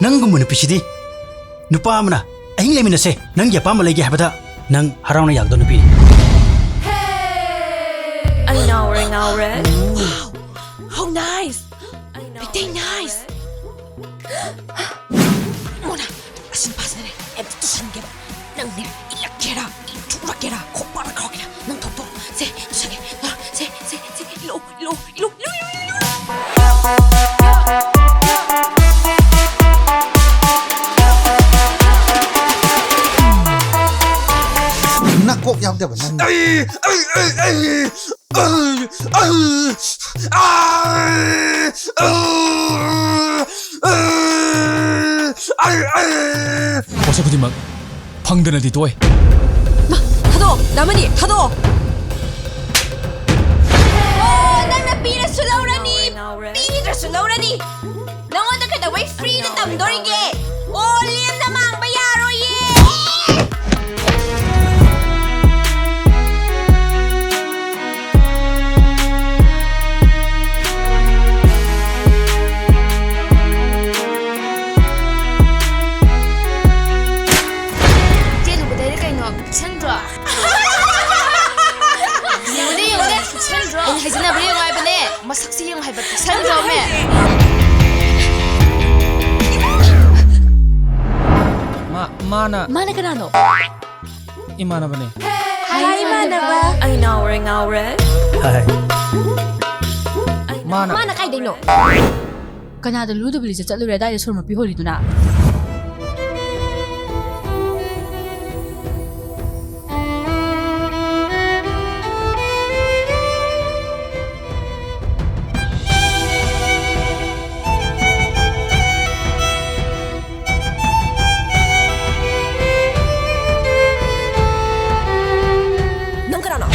ꯅꯪꯒꯨꯝꯕ ꯅꯨꯄꯤꯁꯤꯗꯤ ꯅꯨꯄꯥ ꯑꯃꯅ ꯑꯍꯤꯡ ꯂꯩꯃꯤꯟꯅꯁꯦ ꯅꯪꯒꯤ ꯑꯄꯥꯝꯕ ꯂꯩꯒꯦ ꯍꯥꯏꯕꯗ ꯅꯪ ꯍꯔꯥꯎꯅ ꯌꯥꯒꯗꯧ ꯅꯨꯄꯤꯅꯤ I ngawre. Wow, how nice! Pretty nice! Mona, asin pas na rin. Tusan ka ba? Nang niya, ilakira, itura kopara kakira, nang toto. Se, tusan ka. Se, ilo. Nakok yawda ba nan? 어서 그디막 방드나디 또해. Hado, namani, hado. Oh, nang pira sulaurani. Pira sulaurani. Nangonda ka da way free na tamdorige. Oh, liam namang bayaro ye. Chandra. Yaude. Chandra. Anh hay na bari ngai bane. Masak si yung hay bat Chandra me. Mana Kanano? imana bane. Hi, manaba. I ngawre. Hai Mana kay dino. Kanada ludo bili sa chalure dai sur mapi holi duna. Nang kanano?